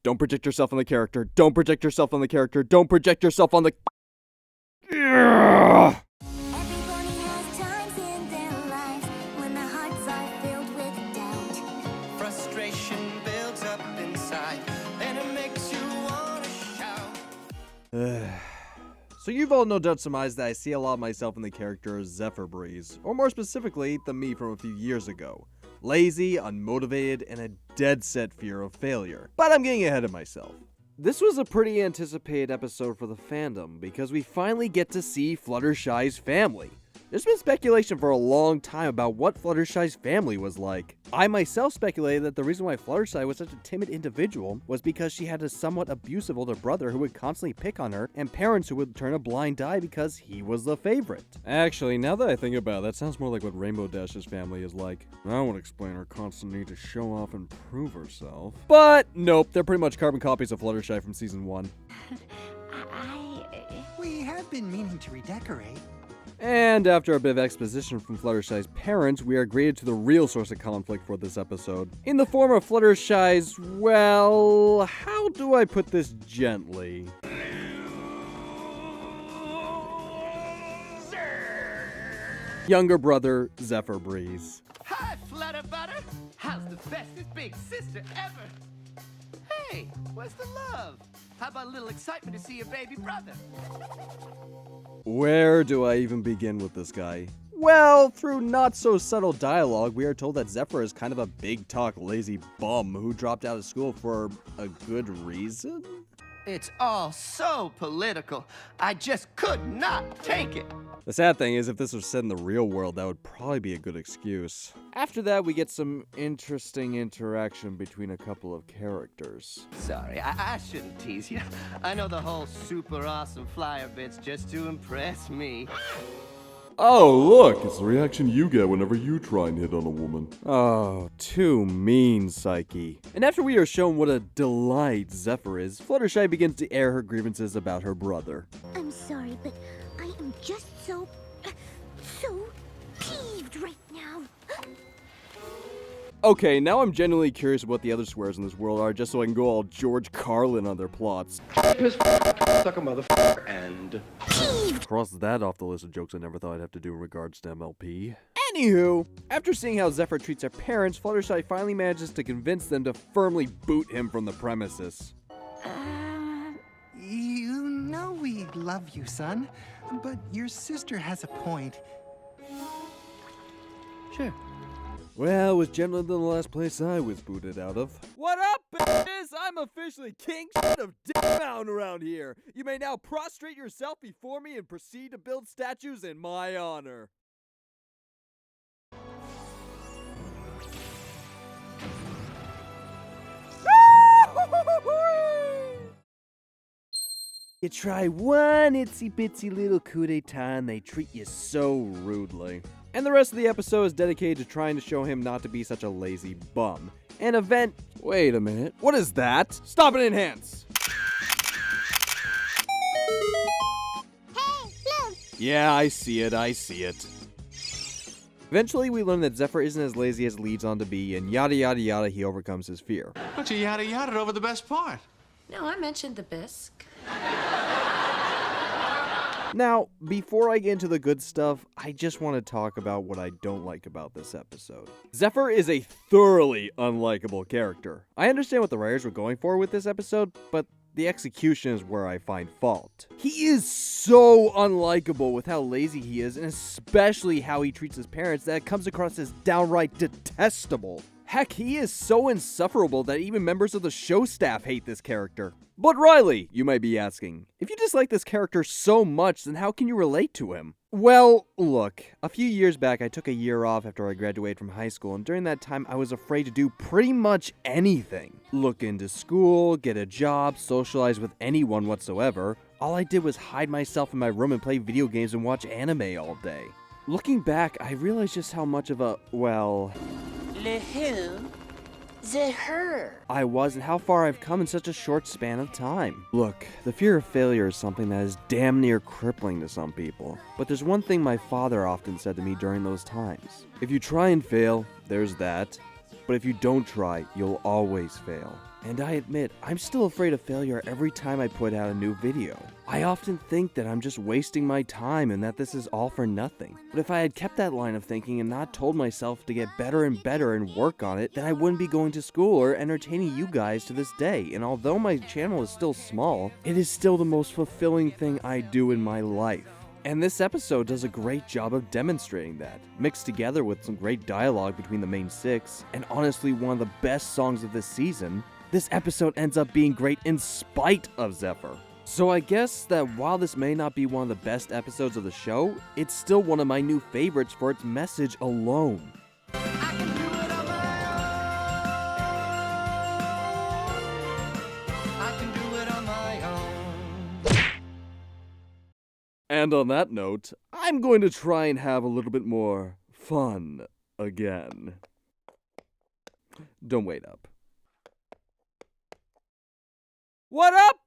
Don't project yourself on the character. Don't project yourself on the character. Don't project yourself on the... Ugh. Everybody has times in their lives when their hearts are filled with doubt. Frustration builds up inside, and it makes you want to shout. So you've all no doubt surmised that I see a lot of myself in the character Zephyr Breeze, or more specifically, the me from a few years ago. Lazy, unmotivated, and a dead-set fear of failure. But I'm getting ahead of myself. This was a pretty anticipated episode for the fandom, because we finally get to see Fluttershy's family. There's been speculation for a long time about what Fluttershy's family was like. I myself speculated that the reason why Fluttershy was such a timid individual was because she had a somewhat abusive older brother who would constantly pick on her, and parents who would turn a blind eye because he was the favorite. Actually, now that I think about it, that sounds more like what Rainbow Dash's family is like. That would explain her constant need to show off and prove herself. But nope, they're pretty much carbon copies of Fluttershy from season 1. We have been meaning to redecorate. And after a bit of exposition from Fluttershy's parents, we are greeted to the real source of conflict for this episode. In the form of Fluttershy's, well, how do I put this gently? Younger brother, Zephyr Breeze. Hi, Flutter Brutter. How's the bestest big sister ever? Hey, where's the love? How about a little excitement to see your baby brother? Where do I even begin with this guy? Well, through not-so-subtle dialogue, we are told that Zephyr is kind of a big-talk, lazy bum who dropped out of school for a good reason? It's all so political. I just could not take it. The sad thing is, if this was said in the real world, that would probably be a good excuse. After that, we get some interesting interaction between a couple of characters. Sorry, I shouldn't tease you. I know the whole super awesome flyer bit's just to impress me. Oh, look, it's the reaction you get whenever you try and hit on a woman. Oh, too mean, Psyche. And after we are shown what a delight Zephyr is, Fluttershy begins to air her grievances about her brother. I'm sorry, but I am just so peeved right now. Okay, now I'm genuinely curious what the other swears in this world are, just so I can go all George Carlin on their plots. Suck a motherfucker and... Cross that off the list of jokes I never thought I'd have to do in regards to MLP. Anywho, after seeing how Zephyr treats her parents, Fluttershy finally manages to convince them to firmly boot him from the premises. You know we love you, son, but your sister has a point. Sure. Well, it was gentler than the last place I was booted out of. What up, bitches? I'm officially king shit of Dick Mountain around here. You may now prostrate yourself before me and proceed to build statues in my honor. You try one itsy bitsy little coup d'etat and they treat you so rudely. And the rest of the episode is dedicated to trying to show him not to be such a lazy bum. An event... Wait a minute. What is that? Stop it, enhance! Hey, look! Yeah, I see it. Eventually, we learn that Zephyr isn't as lazy as it leads on to be, and yada yada yada, he overcomes his fear. But you yada yada over the best part. No, I mentioned the bisque. Now, before I get into the good stuff, I just want to talk about what I don't like about this episode. Zephyr is a thoroughly unlikable character. I understand what the writers were going for with this episode, but the execution is where I find fault. He is so unlikable with how lazy he is, and especially how he treats his parents, that it comes across as downright detestable. Heck, he is so insufferable that even members of the show staff hate this character. But Ryley, you might be asking, if you dislike this character so much, then how can you relate to him? Well, look, a few years back I took a year off after I graduated from high school, and during that time I was afraid to do pretty much anything. Look into school, get a job, socialize with anyone whatsoever. All I did was hide myself in my room and play video games and watch anime all day. Looking back, I realized just how much of a, well... Le who? The her. I was, and how far I've come in such a short span of time. Look, the fear of failure is something that is damn near crippling to some people. But there's one thing my father often said to me during those times. If you try and fail, there's that. But if you don't try, you'll always fail. And I admit, I'm still afraid of failure every time I put out a new video. I often think that I'm just wasting my time and that this is all for nothing. But if I had kept that line of thinking and not told myself to get better and better and work on it, then I wouldn't be going to school or entertaining you guys to this day. And although my channel is still small, it is still the most fulfilling thing I do in my life. And this episode does a great job of demonstrating that, mixed together with some great dialogue between the main six, and honestly one of the best songs of this season. This episode ends up being great in spite of Zephyr. So I guess that while this may not be one of the best episodes of the show, it's still one of my new favorites for its message alone. And on that note, I'm going to try and have a little bit more fun again. Don't wait up. What up,